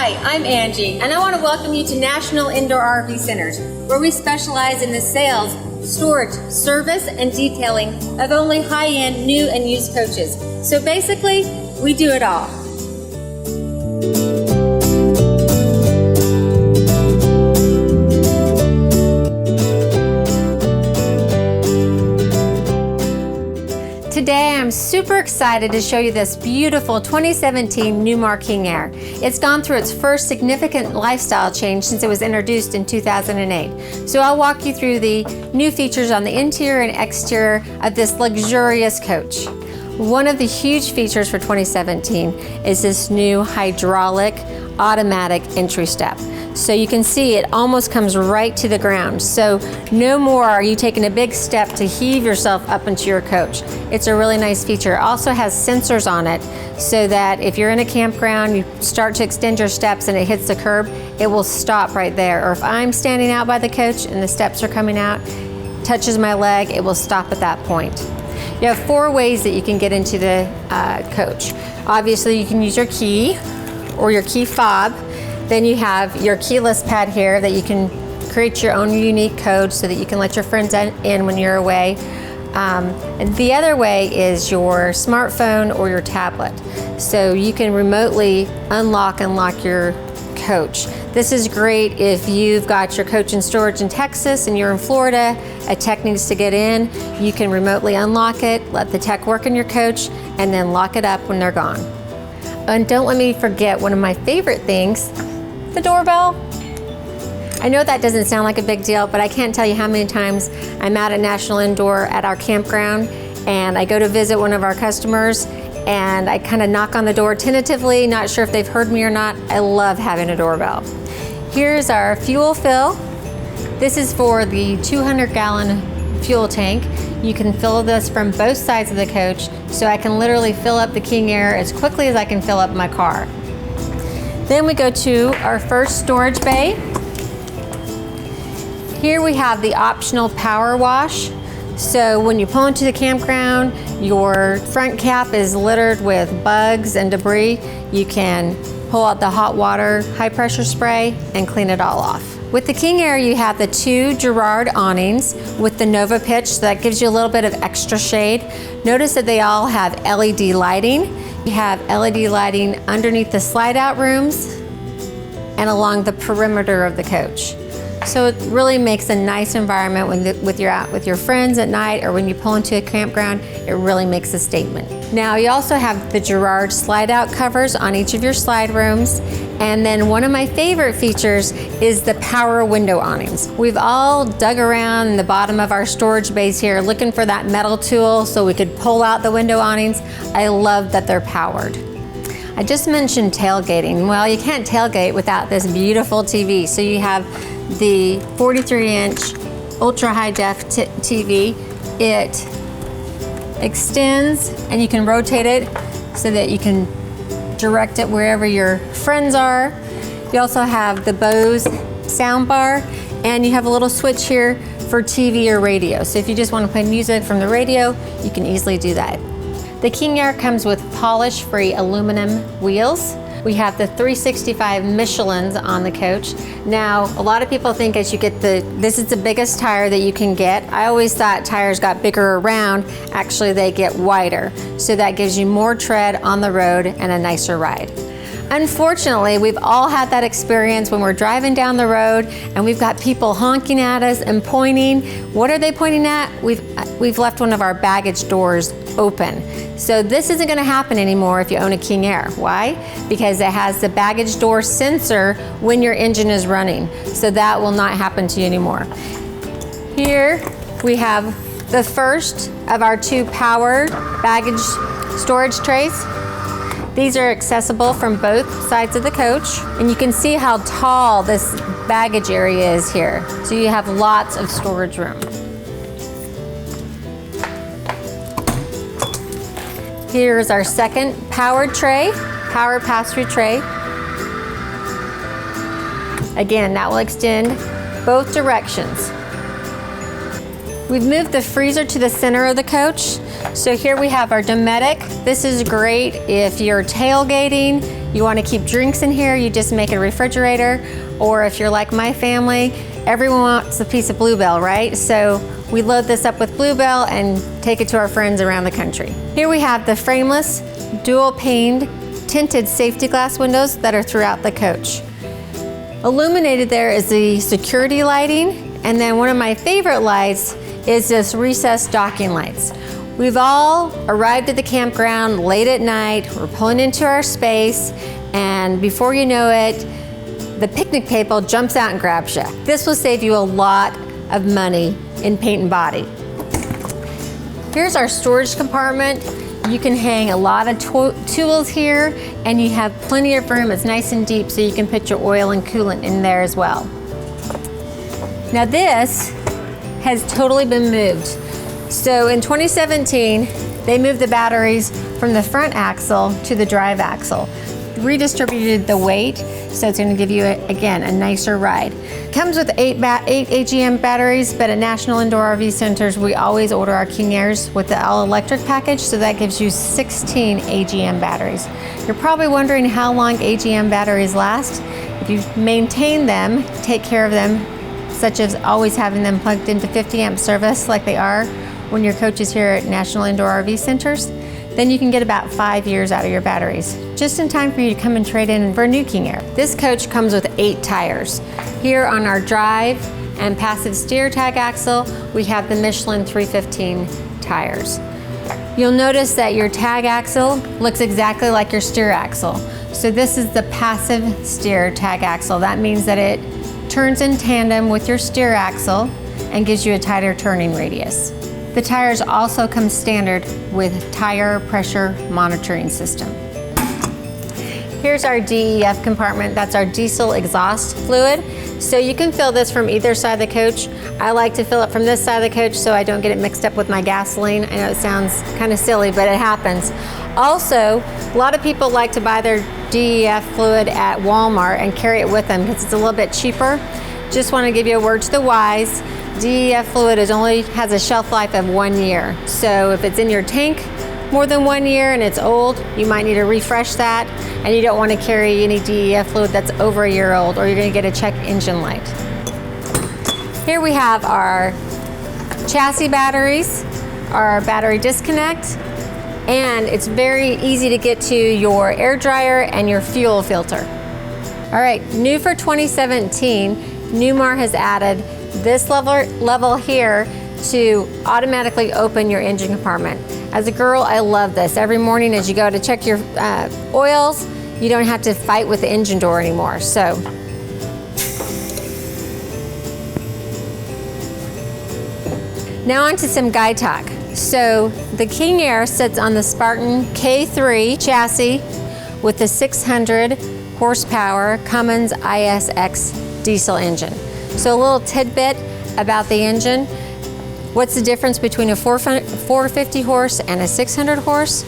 Hi, I'm Angie, and I want to welcome you to National Indoor RV Centers, where we specialize in the sales, storage, service, and detailing of only high-end new and used coaches. So basically, we do it all. Today I'm super excited to show you this beautiful 2017 Newmar King Aire. It's gone through its first significant lifestyle change since it was introduced in 2008. So I'll walk you through the new features on the interior and exterior of this luxurious coach. One of the huge features for 2017 is this new hydraulic automatic entry step. So you can see it almost comes right to the ground. So no more are you taking a big step to heave yourself up into your coach. It's a really nice feature. It also has sensors on it so that if you're in a campground, you start to extend your steps and it hits the curb, it will stop right there. Or if I'm standing out by the coach and the steps are coming out, touches my leg, it will stop at that point. You have 4 ways that you can get into the coach. Obviously you can use your key or your key fob. Then you have your keyless pad here that you can create your own unique code so that you can let your friends in when you're away. And the other way is your smartphone or your tablet. So you can remotely unlock and lock your coach. This is great if you've got your coach in storage in Texas and you're in Florida, a tech needs to get in, you can remotely unlock it, let the tech work in your coach, and then lock it up when they're gone. And don't let me forget one of my favorite things, the doorbell. I know that doesn't sound like a big deal, but I can't tell you how many times I'm out at National Indoor at our campground and I go to visit one of our customers and I kind of knock on the door tentatively, not sure if they've heard me or not. I love having a doorbell. Here's our fuel fill. This is for the 200-gallon fuel tank. You can fill this from both sides of the coach, so I can literally fill up the King Aire as quickly as I can fill up my car. Then we go to our first storage bay. Here we have the optional power wash. So when you pull into the campground, your front cap is littered with bugs and debris. You can pull out the hot water, high pressure spray, and clean it all off. With the King Aire, you have the 2 Girard awnings with the Nova pitch, so that gives you a little bit of extra shade. Notice that they all have LED lighting. You have LED lighting underneath the slide out rooms and along the perimeter of the coach. So it really makes a nice environment when you're out with your friends at night or when you pull into a campground. It really makes a statement. Now you also have the Girard slide out covers on each of your slide rooms. And then one of my favorite features is the power window awnings. We've all dug around in the bottom of our storage bays here looking for that metal tool so we could pull out the window awnings. I love that they're powered. I just mentioned tailgating. Well, you can't tailgate without this beautiful TV. So you have the 43-inch ultra high def TV. It extends and you can rotate it so that you can direct it wherever your friends are. You also have the Bose soundbar, and you have a little switch here for TV or radio. So if you just want to play music from the radio, you can easily do that. The King Aire comes with polish-free aluminum wheels. We have the 365 Michelins on the coach. Now, a lot of people think as you get this is the biggest tire that you can get. I always thought tires got bigger around. Actually, they get wider. So that gives you more tread on the road and a nicer ride. Unfortunately, we've all had that experience when we're driving down the road and we've got people honking at us and pointing. What are they pointing at? We've left one of our baggage doors open. So this isn't going to happen anymore if you own a King Aire. Why? Because it has the baggage door sensor when your engine is running. So that will not happen to you anymore. Here we have the first of our 2 powered baggage storage trays. These are accessible from both sides of the coach, and you can see how tall this baggage area is here. So you have lots of storage room. Here's our second powered tray, powered pass-through tray. Again, that will extend both directions. We've moved the freezer to the center of the coach. So here we have our Dometic. This is great if you're tailgating, You want to keep drinks in here, you just make a refrigerator. Or if you're like my family, everyone wants a piece of Bluebell, right? So we load this up with Bluebell and take it to our friends around the country. Here we have the frameless, dual-paned, tinted safety glass windows that are throughout the coach. Illuminated there is the security lighting, and then one of my favorite lights is this recessed docking lights. We've all arrived at the campground late at night, we're pulling into our space, and before you know it, the picnic table jumps out and grabs you. This will save you a lot of money in paint and body. Here's our storage compartment. You can hang a lot of tools here, and you have plenty of room. It's nice and deep, so you can put your oil and coolant in there as well. Now this has totally been moved. So in 2017, they moved the batteries from the front axle to the drive axle, redistributed the weight, so it's going to give you, again, a nicer ride. Comes with 8 AGM batteries, but at National Indoor RV Centers, we always order our King Aires with the all-electric package, so that gives you 16 AGM batteries. You're probably wondering how long AGM batteries last. If you maintain them, take care of them, such as always having them plugged into 50 amp service like they are when your coach is here at National Indoor RV Centers, then you can get about 5 years out of your batteries, just in time for you to come and trade in for a new King Aire. This coach comes with 8 tires. Here on our drive and passive steer tag axle, we have the Michelin 315 tires. You'll notice that your tag axle looks exactly like your steer axle. So this is the passive steer tag axle. That means that it turns in tandem with your steer axle and gives you a tighter turning radius. The tires also come standard with tire pressure monitoring system. Here's our DEF compartment. That's our diesel exhaust fluid. So you can fill this from either side of the coach. I like to fill it from this side of the coach so I don't get it mixed up with my gasoline. I know it sounds kind of silly, but it happens. Also, a lot of people like to buy their DEF fluid at Walmart and carry it with them because it's a little bit cheaper. Just want to give you a word to the wise. DEF fluid only has a shelf life of 1 year. So if it's in your tank more than 1 year and it's old, you might need to refresh that, and you don't want to carry any DEF fluid that's over 1 year old, or you're going to get a check engine light. Here we have our chassis batteries, our battery disconnect, and it's very easy to get to your air dryer and your fuel filter. All right, new for 2017, Newmar has added this level here to automatically open your engine compartment. As a girl, I love this. Every morning as you go to check your oils, you don't have to fight with the engine door anymore. So, now on to some guide talk. So the King Aire sits on the Spartan K3 chassis with the 600 horsepower Cummins ISX diesel engine. So a little tidbit about the engine. What's the difference between a 450 horse and a 600 horse?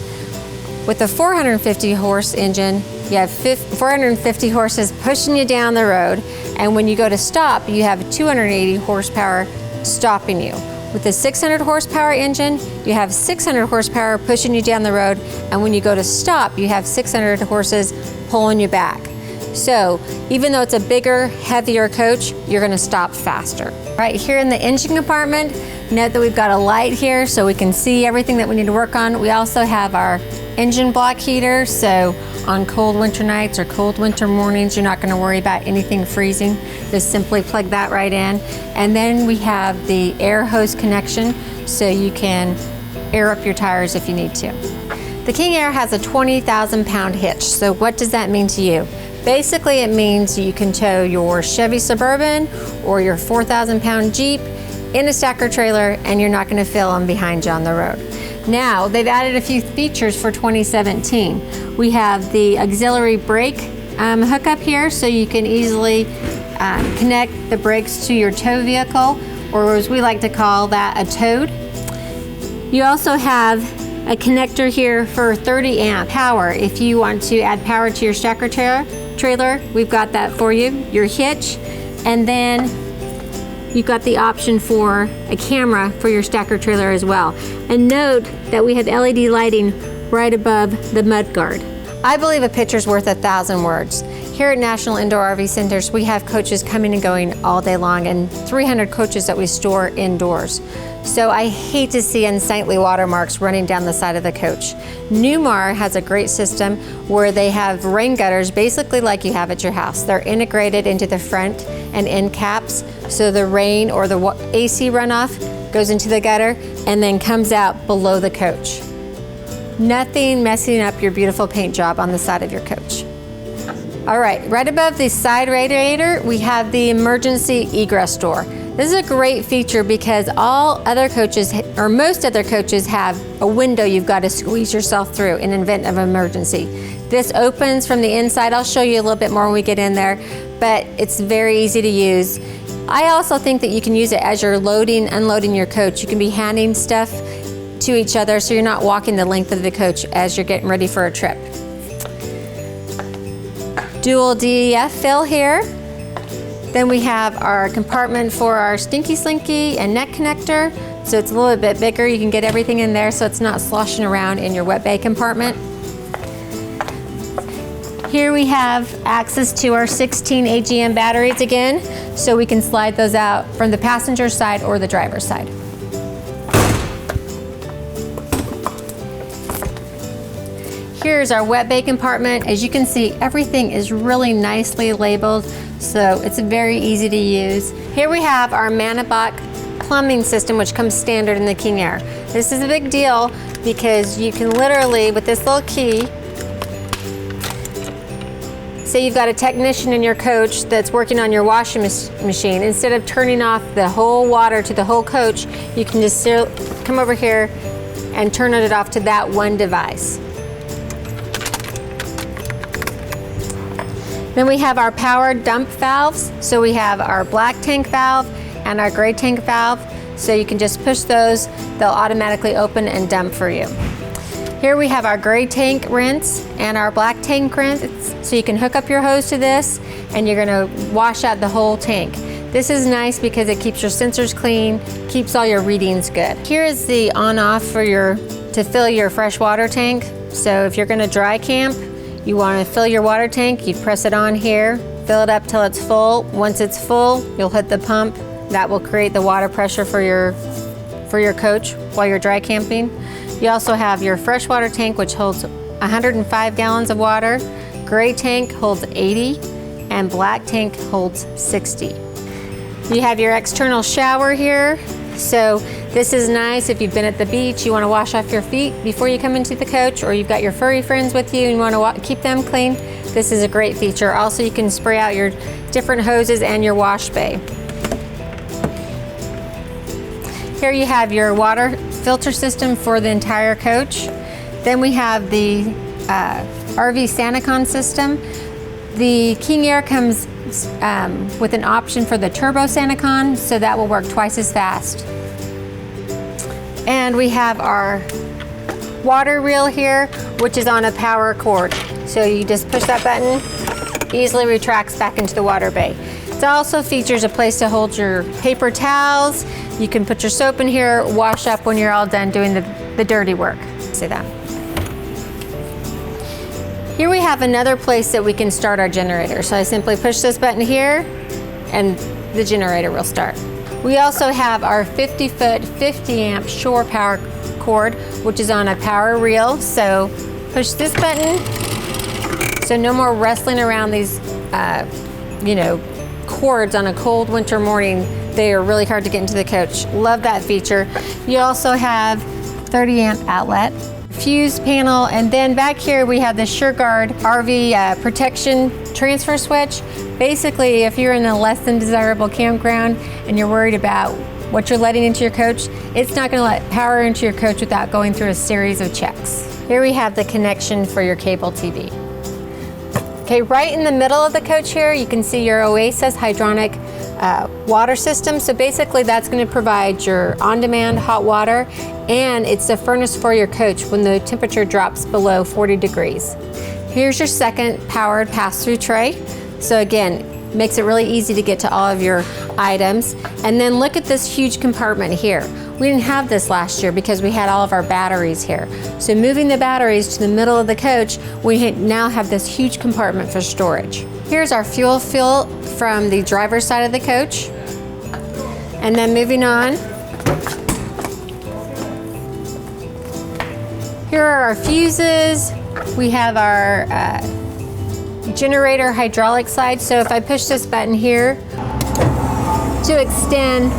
With the 450 horse engine, you have 450 horses pushing you down the road, and when you go to stop, you have 280 horsepower stopping you. With the 600 horsepower engine, you have 600 horsepower pushing you down the road, and when you go to stop, you have 600 horses pulling you back. So even though it's a bigger, heavier coach, you're gonna stop faster. Right here in the engine compartment, note that we've got a light here so we can see everything that we need to work on. We also have our engine block heater, so on cold winter nights or cold winter mornings, you're not gonna worry about anything freezing. Just simply plug that right in. And then we have the air hose connection, so you can air up your tires if you need to. The King Aire has a 20,000 pound hitch, so what does that mean to you? Basically, it means you can tow your Chevy Suburban or your 4,000 pound Jeep in a stacker trailer, and you're not gonna feel them behind you on the road. Now, they've added a few features for 2017. We have the auxiliary brake hookup here, so you can easily connect the brakes to your tow vehicle, or as we like to call that, a toad. You also have a connector here for 30 amp power. If you want to add power to your stacker trailer, we've got that for you. Your hitch, and then you've got the option for a camera for your stacker trailer as well. And note that we have LED lighting right above the mud guard. I believe a picture's worth 1,000 words. Here at National Indoor RV Centers, we have coaches coming and going all day long and 300 coaches that we store indoors. So I hate to see unsightly watermarks running down the side of the coach. Newmar has a great system where they have rain gutters, basically like you have at your house. They're integrated into the front and end caps, so the rain or the AC runoff goes into the gutter and then comes out below the coach. Nothing messing up your beautiful paint job on the side of your coach. All right, right above the side radiator, we have the emergency egress door. This is a great feature because all other coaches, or most other coaches, have a window you've got to squeeze yourself through in event of emergency. This opens from the inside. I'll show you a little bit more when we get in there, but it's very easy to use. I also think that you can use it as you're loading, unloading your coach. You can be handing stuff to each other so you're not walking the length of the coach as you're getting ready for a trip. Dual DEF fill here. Then we have our compartment for our Stinky Slinky and neck connector. So it's a little bit bigger. You can get everything in there so it's not sloshing around in your wet bay compartment. Here we have access to our 16 AGM batteries again, so we can slide those out from the passenger side or the driver's side. Here's our wet bay compartment. As you can see, everything is really nicely labeled, so it's very easy to use. Here we have our Manabach plumbing system, which comes standard in the King Aire. This is a big deal because you can literally, with this little key, say you've got a technician in your coach that's working on your washing machine. Instead of turning off the whole water to the whole coach, you can just come over here and turn it off to that one device. Then we have our power dump valves. So we have our black tank valve and our gray tank valve. So you can just push those, they'll automatically open and dump for you. Here we have our gray tank rinse and our black tank rinse. So you can hook up your hose to this and you're gonna wash out the whole tank. This is nice because it keeps your sensors clean, keeps all your readings good. Here is the on-off for to fill your fresh water tank. So if you're gonna dry camp, you want to fill your water tank, you press it on here, fill it up till it's full. Once it's full, you'll hit the pump. That will create the water pressure for your coach while you're dry camping. You also have your freshwater tank, which holds 105 gallons of water. Gray tank holds 80, and black tank holds 60. You have your external shower here. So this is nice if you've been at the beach, you want to wash off your feet before you come into the coach, or you've got your furry friends with you and you want to keep them clean. This is a great feature. Also, you can spray out your different hoses and your wash bay. Here you have your water filter system for the entire coach. Then we have the RV SaniCon system. The King Aire comes with an option for the Turbo SaniCon, so that will work twice as fast. And we have our water reel here, which is on a power cord. So you just push that button, easily retracts back into the water bay. It also features a place to hold your paper towels. You can put your soap in here, wash up when you're all done doing the dirty work. See that? Here we have another place that we can start our generator. So I simply push this button here and the generator will start. We also have our 50-foot, 50-amp shore power cord, which is on a power reel. So push this button. So no more wrestling around these, cords on a cold winter morning. They are really hard to get into the coach. Love that feature. You also have 30-amp outlet, fuse panel, and then back here we have the SureGuard RV protection transfer switch. Basically, if you're in a less than desirable campground and you're worried about what you're letting into your coach, it's not going to let power into your coach without going through a series of checks. Here we have the connection for your cable TV. Okay, right in the middle of the coach here, you can see your Oasis hydronic water system. So basically that's going to provide your on-demand hot water, and it's the furnace for your coach when the temperature drops below 40 degrees. Here's your second powered pass-through tray. So again, Makes it really easy to get to all of your items. And then look at this huge compartment here. We didn't have this last year because we had all of our batteries here. So moving the batteries to the middle of the coach, we now have this huge compartment for storage. Here's our fuel fill from the driver's side of the coach. And then moving on, here are our fuses. We have our generator hydraulic side. So if I push this button here to extend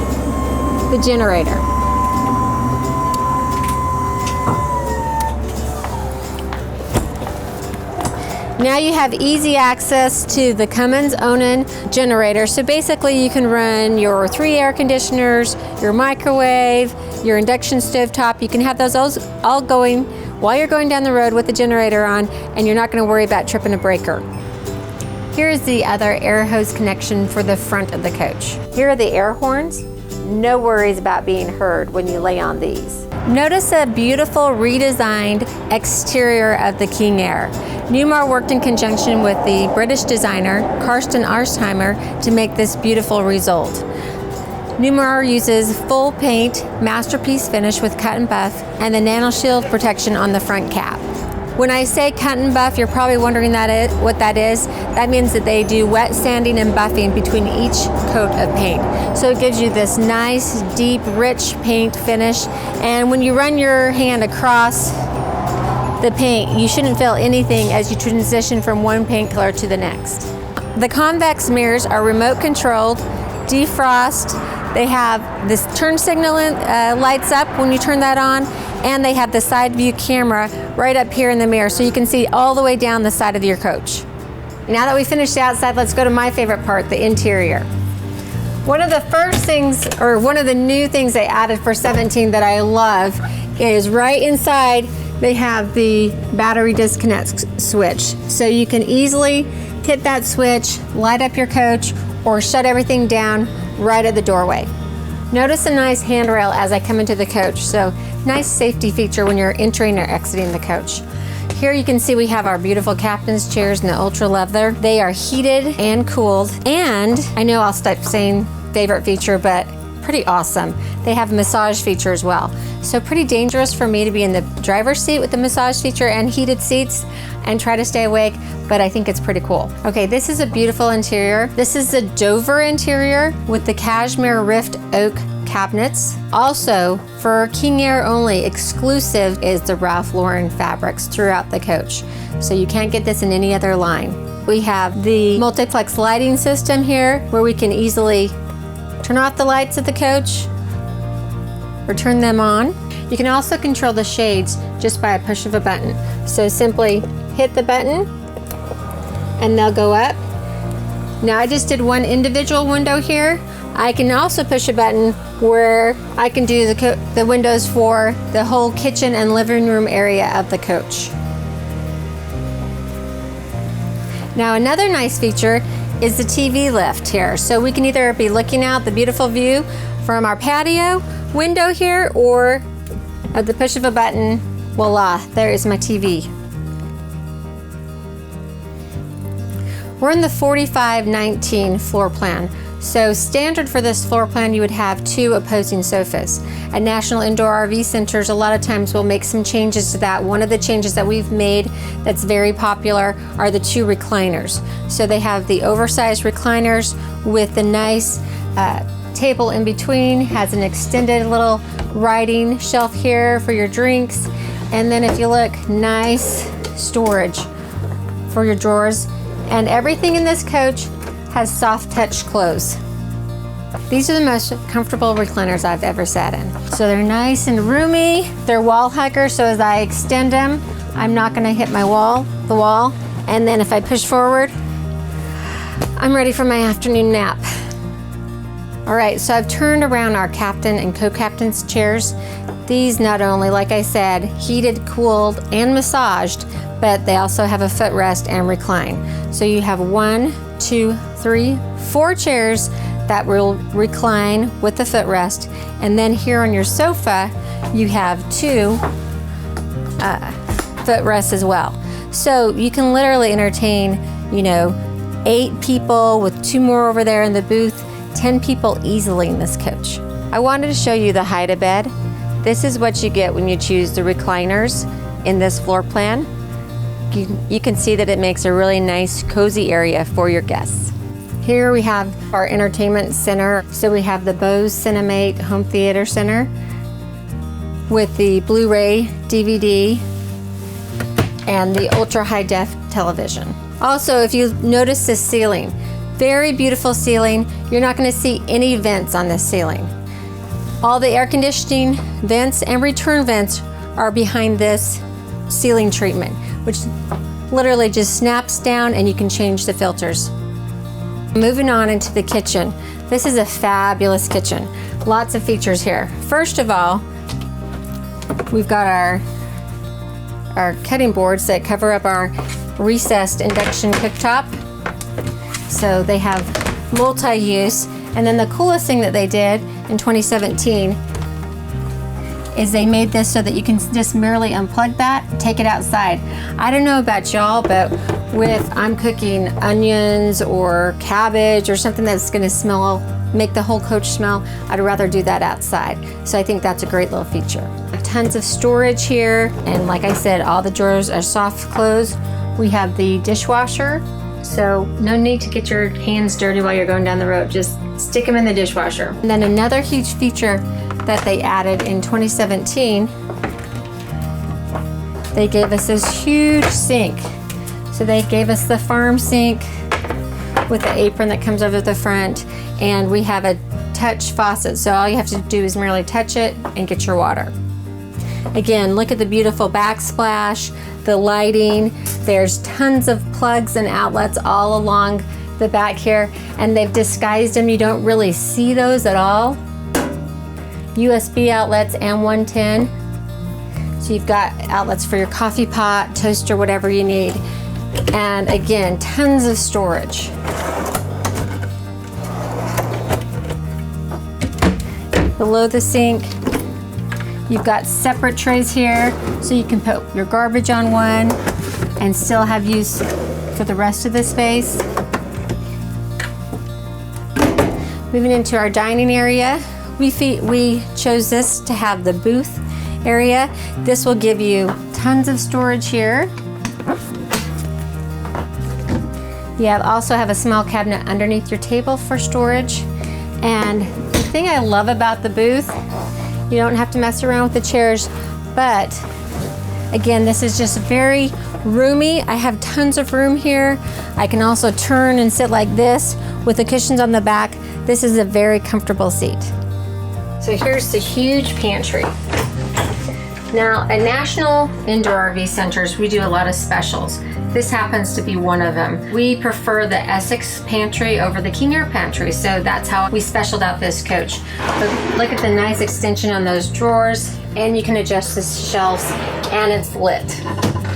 the generator. Now you have easy access to the Cummins Onan generator. So basically you can run your 3 air conditioners, your microwave, your induction stovetop. You can have those all going while you're going down the road with the generator on, and you're not going to worry about tripping a breaker. Here's the other air hose connection for the front of the coach. Here are the air horns. No worries about being heard when you lay on these. Notice a beautiful redesigned exterior of the King Aire. Newmar worked in conjunction with the British designer Karsten Arstheimer to make this beautiful result. Newmar uses full paint masterpiece finish with cut and buff and the nano shield protection on the front cap. When I say cut and buff, you're probably wondering what that is. That means that they do wet sanding and buffing between each coat of paint. So it gives you this nice, deep, rich paint finish. And when you run your hand across the paint, you shouldn't feel anything as you transition from one paint color to the next. The convex mirrors are remote controlled, defrost. They have this turn signal lights up when you turn that on, and they have the side view camera right up here in the mirror so you can see all the way down the side of your coach. Now that we finished the outside, let's go to my favorite part, the interior. One of the first things, or one of the new things they added for 17 that I love is right inside they have the battery disconnect switch. So you can easily hit that switch, light up your coach, or shut everything down right at the doorway. Notice a nice handrail as I come into the coach. So nice safety feature when you're entering or exiting the coach. Here you can see we have our beautiful captain's chairs in the ultra leather. They are heated and cooled. And I know I'll stop saying favorite feature, but pretty awesome. They have a massage feature as well. So pretty dangerous for me to be in the driver's seat with the massage feature and heated seats and try to stay awake, but I think it's pretty cool. Okay, this is a beautiful interior. This is the Dover interior with the Cashmere Rift Oak cabinets. Also, for King Aire only, exclusive is the Ralph Lauren fabrics throughout the coach. So you can't get this in any other line. We have the multiplex lighting system here where we can easily turn off the lights of the coach or turn them on. You can also control the shades just by a push of a button. So simply hit the button and they'll go up. Now I just did one individual window here. I can also push a button where I can do the windows for the whole kitchen and living room area of the coach. Now another nice feature is the TV lift here. So we can either be looking out the beautiful view from our patio window here, or at the push of a button, voila, there is my TV. We're in the 4519 floor plan. So standard for this floor plan, you would have 2 opposing sofas. At National Indoor RV Centers, a lot of times we'll make some changes to that. One of the changes that we've made that's very popular are the 2 recliners. So they have the oversized recliners with the nice table in between, has an extended little writing shelf here for your drinks. And then if you look, nice storage for your drawers. And everything in this coach has soft touch close. These are the most comfortable recliners I've ever sat in. So they're nice and roomy. They're wall huggers, so as I extend them, I'm not gonna hit the wall. And then if I push forward, I'm ready for my afternoon nap. All right, so I've turned around our captain and co-captain's chairs. These not only, like I said, heated, cooled, and massaged, but they also have a footrest and recline. So you have 1, 2, 3, 4 chairs that will recline with the footrest. And then here on your sofa, you have 2 footrests as well. So you can literally entertain, 8 people with 2 more over there in the booth, 10 people easily in this coach. I wanted to show you the hide-a-bed. This is what you get when you choose the recliners in this floor plan. You can see that it makes a really nice, cozy area for your guests. Here we have our entertainment center. So we have the Bose Cinemate Home Theater Center with the Blu-ray, DVD, and the ultra high def television. Also, if you notice this ceiling, very beautiful ceiling. You're not going to see any vents on this ceiling. All the air conditioning vents and return vents are behind this ceiling treatment, which literally just snaps down and you can change the filters. Moving on into the kitchen. This is a fabulous kitchen. Lots of features here. First of all, we've got our cutting boards that cover up our recessed induction cooktop. So they have multi-use. And then the coolest thing that they did in 2017 is they made this so that you can just merely unplug that, take it outside. I don't know about y'all, but I'm cooking onions or cabbage or something that's gonna make the whole coach smell, I'd rather do that outside. So I think that's a great little feature. Tons of storage here, and like I said, all the drawers are soft close. We have the dishwasher, so no need to get your hands dirty while you're going down the road. Just stick them in the dishwasher. And then another huge feature that they added in 2017, they gave us this huge sink. So they gave us the farm sink with the apron that comes over the front, and we have a touch faucet. So all you have to do is merely touch it and get your water. Again, look at the beautiful backsplash, the lighting. There's tons of plugs and outlets all along the back here, and they've disguised them. You don't really see those at all. USB outlets and 110. So you've got outlets for your coffee pot, toaster, whatever you need. And again, tons of storage. Below the sink, you've got separate trays here, so you can put your garbage on one and still have use for the rest of the space. Moving into our dining area, we chose this to have the booth area. This will give you tons of storage here. You also have a small cabinet underneath your table for storage. And the thing I love about the booth, you don't have to mess around with the chairs, but again, this is just very roomy. I have tons of room here. I can also turn and sit like this with the cushions on the back. This is a very comfortable seat. So here's the huge pantry. Now, at National Indoor RV Centers, we do a lot of specials. This happens to be one of them. We prefer the Essex pantry over the King Aire pantry, so that's how we specialed out this coach. But look at the nice extension on those drawers, and you can adjust the shelves, and it's lit.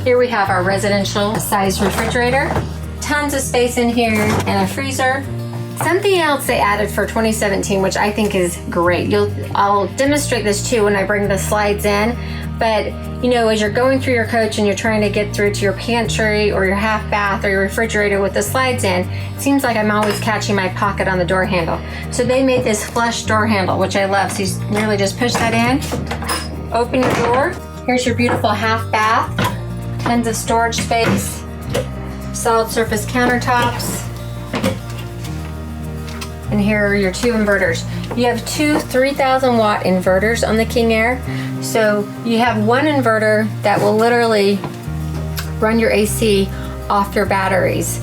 Here we have our residential size refrigerator. Tons of space in here, and a freezer. Something else they added for 2017, which I think is great. I'll demonstrate this too when I bring the slides in. But you know, as you're going through your coach and you're trying to get through to your pantry or your half bath or your refrigerator with the slides in, it seems like I'm always catching my pocket on the door handle. So they made this flush door handle, which I love. So you merely just push that in, open your door. Here's your beautiful half bath, tons of storage space, solid surface countertops. And here are your 2 inverters. You have 2 3,000 watt inverters on the King Aire. So you have one inverter that will literally run your AC off your batteries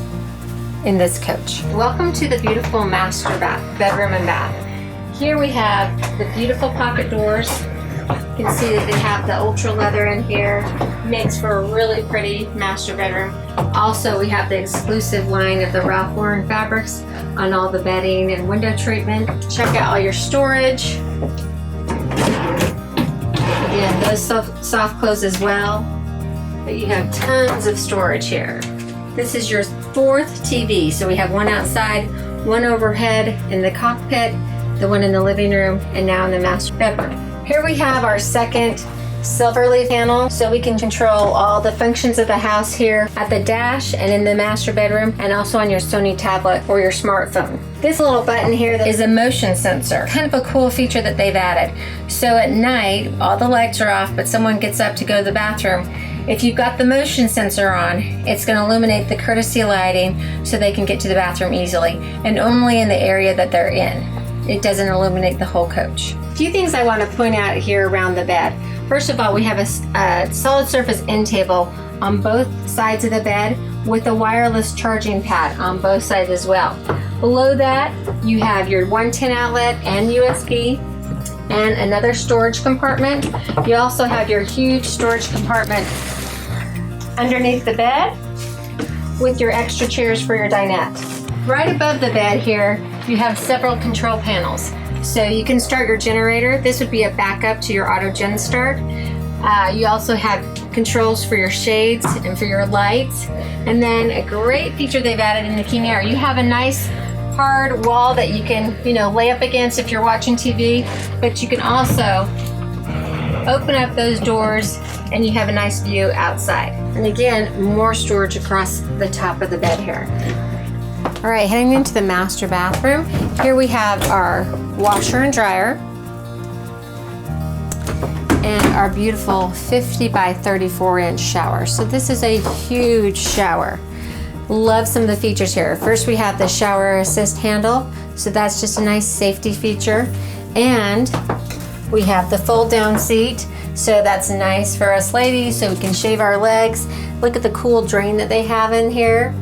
in this coach. Welcome to the beautiful master bedroom and bath. Here we have the beautiful pocket doors. You can see that they have the ultra leather in here. Makes for a really pretty master bedroom. Also, we have the exclusive line of the Ralph Lauren fabrics on all the bedding and window treatment. Check out all your storage. Again, those soft close as well. But you have tons of storage here. This is your 4th TV. So we have one outside, one overhead in the cockpit, the one in the living room, and now in the master bedroom. Here we have our 2nd silver leaf panel, so we can control all the functions of the house here at the dash and in the master bedroom, and also on your Sony tablet or your smartphone. This little button here is a motion sensor, kind of a cool feature that they've added. So at night, all the lights are off, but someone gets up to go to the bathroom. If you've got the motion sensor on, it's going to illuminate the courtesy lighting so they can get to the bathroom easily, and only in the area that they're in. It doesn't illuminate the whole coach. A few things I want to point out here around the bed. First of all, we have a solid surface end table on both sides of the bed with a wireless charging pad on both sides as well. Below that, you have your 110 outlet and USB and another storage compartment. You also have your huge storage compartment underneath the bed with your extra chairs for your dinette. Right above the bed here, you have several control panels. So you can start your generator. This would be a backup to your auto gen start. You also have controls for your shades and for your lights. And then a great feature they've added in the King Aire, you have a nice hard wall that you can, lay up against if you're watching TV, but you can also open up those doors and you have a nice view outside. And again, more storage across the top of the bed here. All right, heading into the master bathroom. Here we have our washer and dryer and our beautiful 50 by 34 inch shower. So this is a huge shower. Love some of the features here. First, we have the shower assist handle. So that's just a nice safety feature. And we have the fold down seat. So that's nice for us ladies so we can shave our legs. Look at the cool drain that they have in here.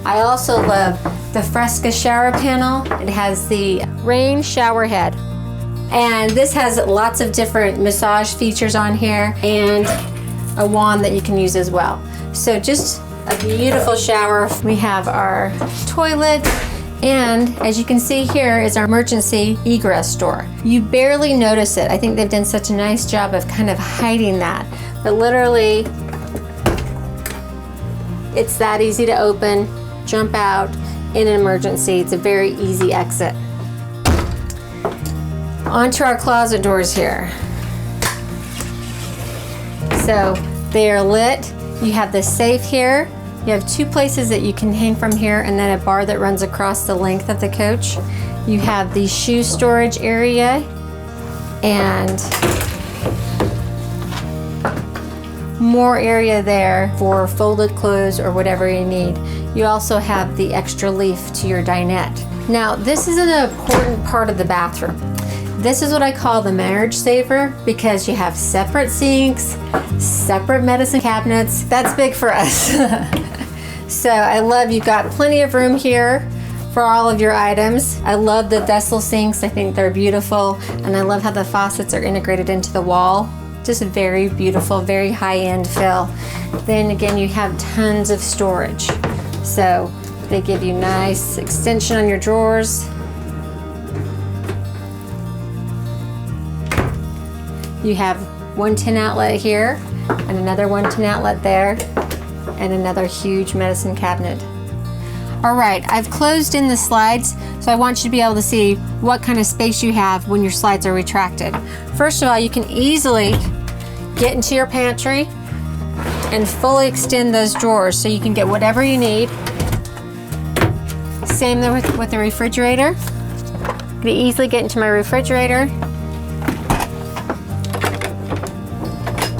I also love the Fresca shower panel. It has the rain shower head. And this has lots of different massage features on here and a wand that you can use as well. So just a beautiful shower. We have our toilet, and as you can see here is our emergency egress door. You barely notice it. I think they've done such a nice job of kind of hiding that. But literally, it's that easy to open, jump out in an emergency. It's a very easy exit. Onto our closet doors here. So they are lit. You have the safe here. You have two places that you can hang from here and then a bar that runs across the length of the coach. You have the shoe storage area and more area there for folded clothes or whatever you need. You also have the extra leaf to your dinette. Now, this is an important part of the bathroom. This is what I call the marriage saver because you have separate sinks, separate medicine cabinets. That's big for us. So I love you've got plenty of room here for all of your items. I love the vessel sinks. I think they're beautiful. And I love how the faucets are integrated into the wall. Just very beautiful, very high-end fill. Then again, you have tons of storage. So they give you nice extension on your drawers. You have 110 outlet here and another 110 outlet there and another huge medicine cabinet. All right, I've closed in the slides, so I want you to be able to see what kind of space you have when your slides are retracted. First of all, you can easily get into your pantry and fully extend those drawers so you can get whatever you need. Same with the refrigerator. I can easily get into my refrigerator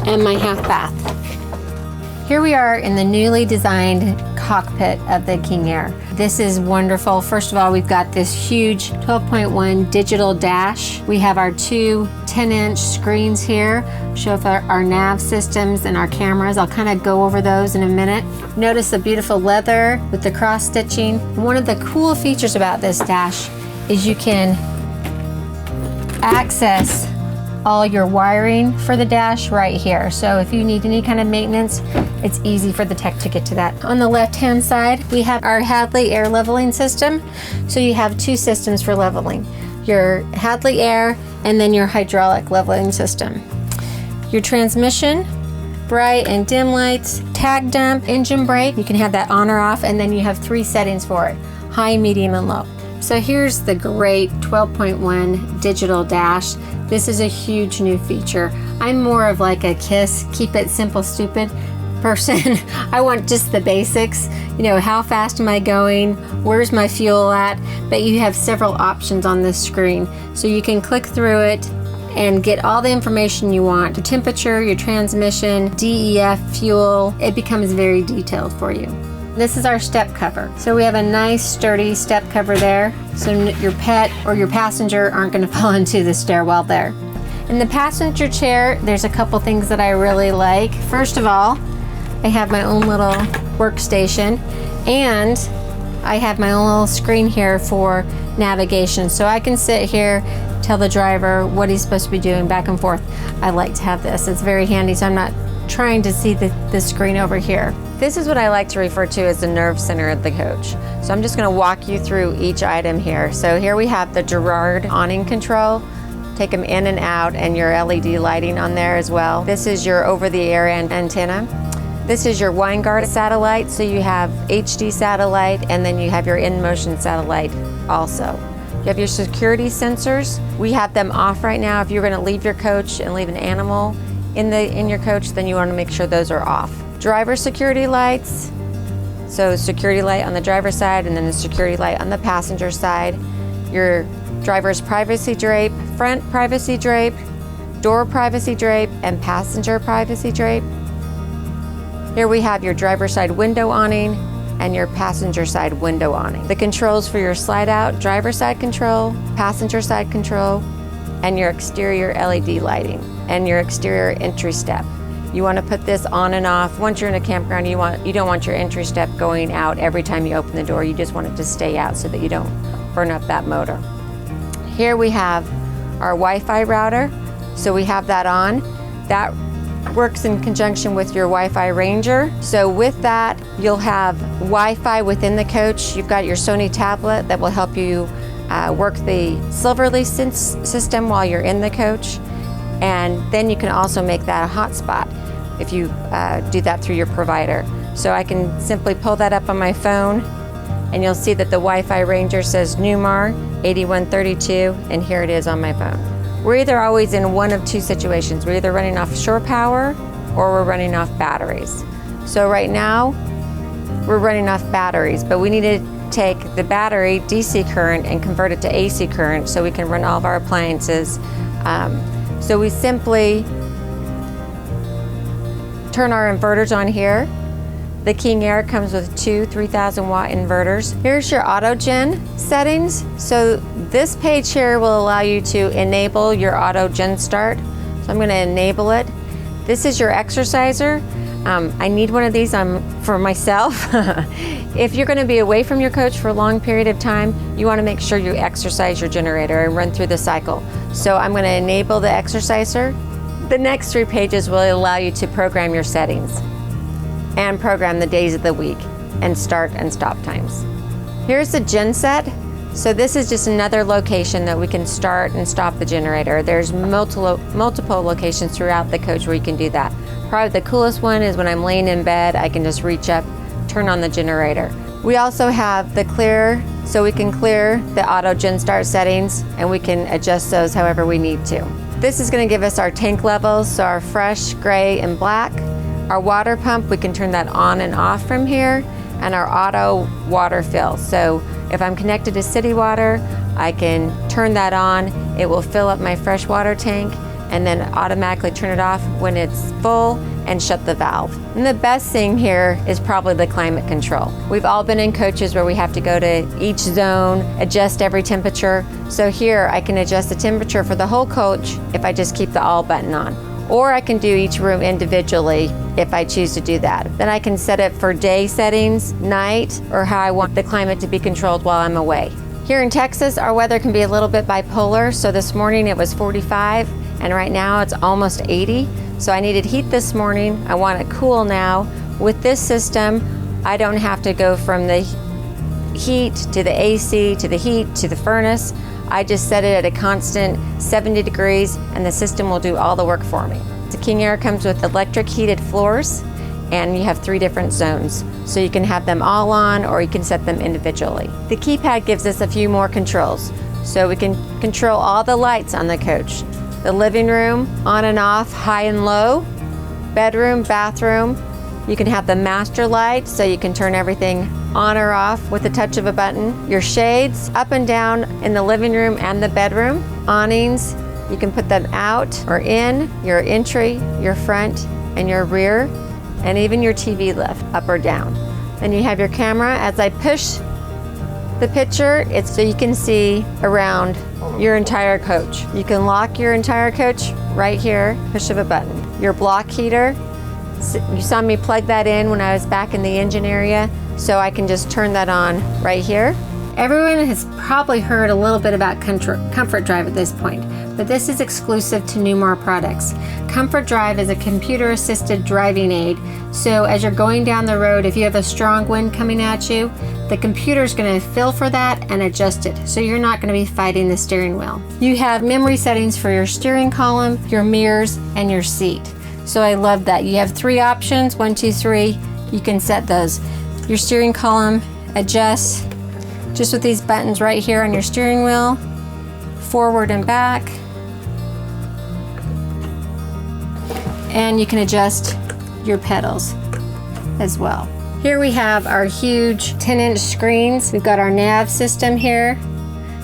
and my half bath. Here we are in the newly designed cockpit of the King Aire. This is wonderful. First of all, we've got this huge 12.1 digital dash. We have our two 10-inch screens here, show our nav systems and our cameras. I'll kind of go over those in a minute. Notice the beautiful leather with the cross stitching. One of the cool features about this dash is you can access all your wiring for the dash right here. So if you need any kind of maintenance, it's easy for the tech to get to that. On the left-hand side, we have our Hadley air leveling system. So you have two systems for leveling. Your Hadley air and then your hydraulic leveling system. Your transmission, bright and dim lights, tag dump, engine brake. You can have that on or off, and then you have three settings for it: high, medium, and low. So here's the great 12.1 digital dash. This is a huge new feature. I'm more of like a KISS, keep it simple, stupid person. I want just the basics. You know, how fast am I going? Where's my fuel at? But you have several options on this screen. So you can click through it and get all the information you want. Your temperature, your transmission, DEF, fuel. It becomes very detailed for you. This is our step cover. So we have a nice sturdy step cover there, so your pet or your passenger aren't going to fall into the stairwell there. In the passenger chair, there's a couple things that I really like. First of all, I have my own little workstation, and I have my own little screen here for navigation. So I can sit here, tell the driver what he's supposed to be doing back and forth. I like to have this. It's very handy, so I'm not trying to see the screen over here. This is what I like to refer to as the nerve center of the coach. So I'm just going to walk you through each item here. So here we have the Girard awning control. Take them in and out, and your LED lighting on there as well. This is your over-the-air antenna. This is your Winegard satellite. So you have HD satellite, and then you have your in-motion satellite also. You have your security sensors. We have them off right now. If you're going to leave your coach and leave an animal in your coach, then you want to make sure those are off. Driver security lights, so security light on the driver's side and then the security light on the passenger side. Your driver's privacy drape, front privacy drape, door privacy drape, and passenger privacy drape. Here we have your driver's side window awning and your passenger side window awning. The controls for your slide out, driver's side control, passenger side control, and your exterior LED lighting and your exterior entry step. You want to put this on and off. Once you're in a campground, you don't want your entry step going out every time you open the door. You just want it to stay out so that you don't burn up that motor. Here we have our Wi-Fi router. So we have that on. That works in conjunction with your Wi-Fi Ranger. So with that, you'll have Wi-Fi within the coach. You've got your Sony tablet that will help you work the Silverly system while you're in the coach. And then you can also make that a hotspot if you do that through your provider. So I can simply pull that up on my phone, and you'll see that the Wi-Fi Ranger says Newmar 8132, and here it is on my phone. We're either always in one of two situations. We're either running off shore power or we're running off batteries. So right now, we're running off batteries, but we need to take the battery DC current and convert it to AC current so we can run all of our appliances. So we simply turn our inverters on here. The King Aire comes with two 3,000 watt inverters. Here's your auto gen settings. So this page here will allow you to enable your auto gen start. So I'm going to enable it. This is your exerciser. I need one of these for myself. If you're going to be away from your coach for a long period of time, you want to make sure you exercise your generator and run through the cycle. So I'm going to enable the exerciser. The next 3 pages will allow you to program your settings and program the days of the week and start and stop times. Here's the gen set. So this is just another location that we can start and stop the generator. There's multiple locations throughout the coach where you can do that. Probably the coolest one is when I'm laying in bed, I can just reach up, turn on the generator. We also have the clear, so we can clear the auto gen start settings, and we can adjust those however we need to. This is going to give us our tank levels, so our fresh, gray, and black. Our water pump, we can turn that on and off from here, and our auto water fill. So if I'm connected to city water, I can turn that on. It will fill up my fresh water tank and then automatically turn it off when it's full and shut the valve. And the best thing here is probably the climate control. We've all been in coaches where we have to go to each zone, adjust every temperature. So here I can adjust the temperature for the whole coach if I just keep the all button on. Or I can do each room individually if I choose to do that. Then I can set it for day settings, night, or how I want the climate to be controlled while I'm away. Here in Texas, our weather can be a little bit bipolar. So this morning it was 45, and right now it's almost 80. So I needed heat this morning. I want it cool now. With this system, I don't have to go from the heat to the AC to the heat to the furnace. I just set it at a constant 70 degrees and the system will do all the work for me. The King Aire comes with electric heated floors, and you have 3 different zones. So you can have them all on, or you can set them individually. The keypad gives us a few more controls. So we can control all the lights on the coach. The living room, on and off, high and low, bedroom, bathroom. You can have the master light, so you can turn everything on or off with the touch of a button. Your shades, up and down in the living room and the bedroom. Awnings, you can put them out or in, your entry, your front, and your rear, and even your TV lift, up or down. Then you have your camera. As I push the picture, it's so you can see around your entire coach. You can lock your entire coach right here, push of a button. Your block heater, you saw me plug that in when I was back in the engine area, so I can just turn that on right here. Everyone has probably heard a little bit about Comfort Drive at this point, but this is exclusive to Newmar products. Comfort Drive is a computer-assisted driving aid, so as you're going down the road, if you have a strong wind coming at you, the computer's going to feel for that and adjust it, so you're not going to be fighting the steering wheel. You have memory settings for your steering column, your mirrors, and your seat. So I love that. You have 3 options, 1, 2, 3. You can set those. Your steering column adjusts just with these buttons right here on your steering wheel, forward and back. And you can adjust your pedals as well. Here we have our huge 10-inch screens. We've got our nav system here.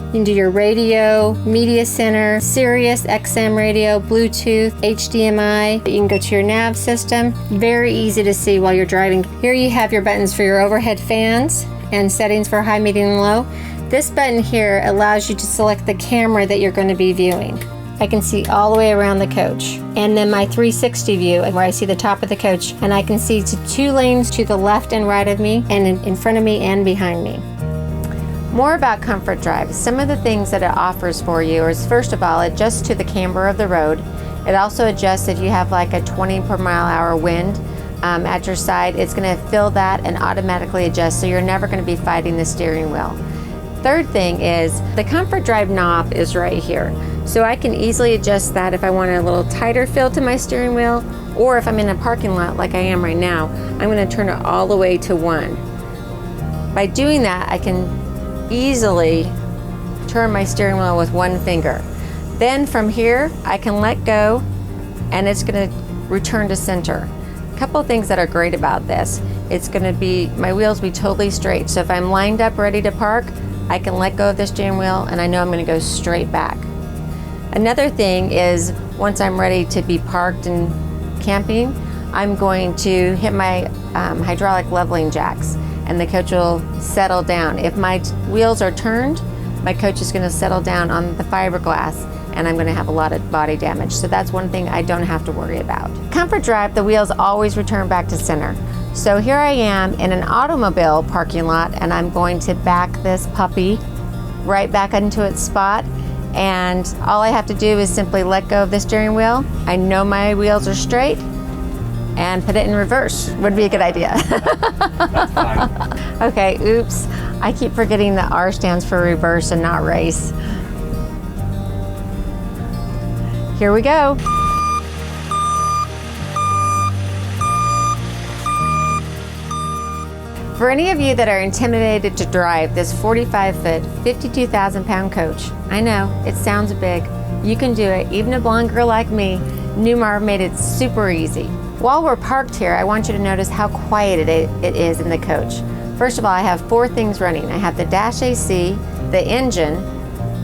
You can do your radio, media center, Sirius XM radio, Bluetooth, HDMI. You can go to your nav system. Very easy to see while you're driving. Here you have your buttons for your overhead fans and settings for high, medium, and low. This button here allows you to select the camera that you're going to be viewing. I can see all the way around the coach. And then my 360 view, where I see the top of the coach, and I can see to 2 lanes to the left and right of me, and in front of me and behind me. More about Comfort Drive. Some of the things that it offers for you is, first of all, it adjusts to the camber of the road. It also adjusts if you have like a 20 per mile hour wind at your side. It's going to fill that and automatically adjust, so you're never going to be fighting the steering wheel. Third thing is the Comfort Drive knob is right here. So I can easily adjust that if I want a little tighter feel to my steering wheel, or if I'm in a parking lot like I am right now, I'm going to turn it all the way to 1. By doing that, I can easily turn my steering wheel with 1 finger. Then from here, I can let go and it's going to return to center. A couple of things that are great about this. It's going to be, my wheels be totally straight. So if I'm lined up ready to park, I can let go of the steering wheel and I know I'm going to go straight back. Another thing is, once I'm ready to be parked and camping, I'm going to hit my hydraulic leveling jacks and the coach will settle down. If my wheels are turned, my coach is going to settle down on the fiberglass and I'm going to have a lot of body damage. So that's one thing I don't have to worry about. Comfort Drive, the wheels always return back to center. So here I am in an automobile parking lot and I'm going to back this puppy right back into its spot. And all I have to do is simply let go of the steering wheel. I know my wheels are straight, and put it in reverse would be a good idea. That's fine. Okay, oops. I keep forgetting that R stands for reverse and not race. Here we go. For any of you that are intimidated to drive this 45-foot, 52,000-pound coach, I know, it sounds big. You can do it. Even a blonde girl like me, Newmar made it super easy. While we're parked here, I want you to notice how quiet it is in the coach. First of all, I have 4 things running. I have the dash AC, the engine,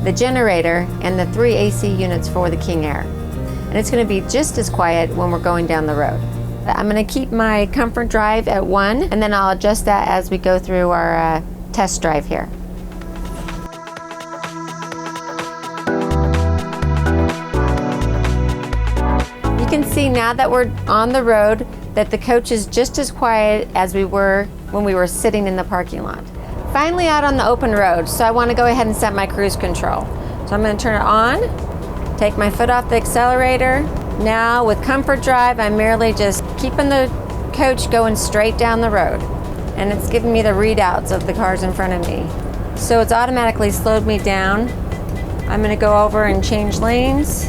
the generator, and the 3 AC units for the King Aire. And it's going to be just as quiet when we're going down the road. I'm going to keep my Comfort Drive at 1, and then I'll adjust that as we go through our test drive here. You can see now that we're on the road that the coach is just as quiet as we were when we were sitting in the parking lot. Finally out on the open road, so I want to go ahead and set my cruise control. So I'm going to turn it on, take my foot off the accelerator. Now with Comfort Drive, I'm merely just keeping the coach going straight down the road. And it's giving me the readouts of the cars in front of me. So it's automatically slowed me down. I'm going to go over and change lanes.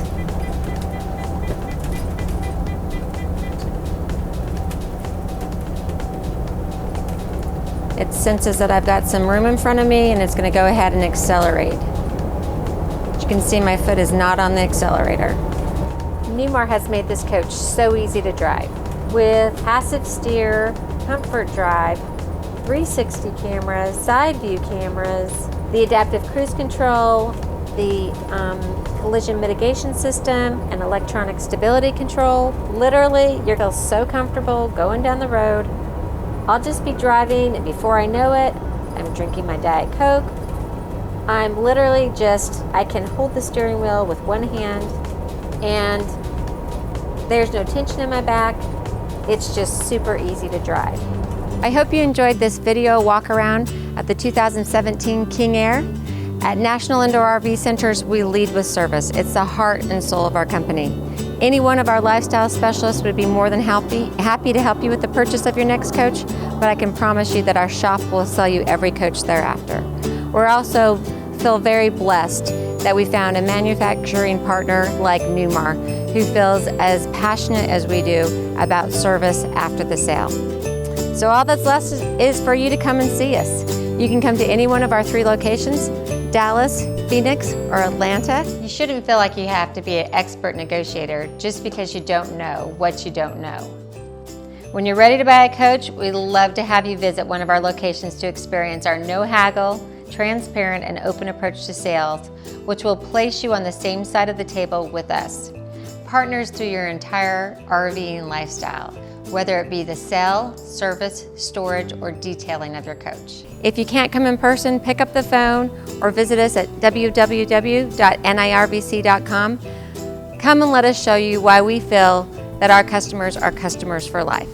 It senses that I've got some room in front of me and it's going to go ahead and accelerate. As you can see, my foot is not on the accelerator. Newmar has made this coach so easy to drive. With passive steer, comfort drive, 360 cameras, side view cameras, the adaptive cruise control, the collision mitigation system, and electronic stability control. Literally, you're gonna feel so comfortable going down the road. I'll just be driving, and before I know it, I'm drinking my Diet Coke. I'm literally I can hold the steering wheel with one hand, and there's no tension in my back. It's just super easy to drive. I hope you enjoyed this video walk around at the 2017 King Aire. At National Indoor RV Centers, we lead with service. It's the heart and soul of our company. Any one of our lifestyle specialists would be more than happy to help you with the purchase of your next coach, but I can promise you that our shop will sell you every coach thereafter. We're also feel very blessed that we found a manufacturing partner like Newmar, who feels as passionate as we do about service after the sale. So all that's left is for you to come and see us. You can come to any one of our 3 locations, Dallas, Phoenix, or Atlanta. You shouldn't feel like you have to be an expert negotiator just because you don't know what you don't know. When you're ready to buy a coach, we'd love to have you visit one of our locations to experience our no haggle, transparent, and open approach to sales, which will place you on the same side of the table with us. Partners through your entire RVing lifestyle, whether it be the sale, service, storage, or detailing of your coach. If you can't come in person, pick up the phone or visit us at www.nirvc.com. Come and let us show you why we feel that our customers are customers for life.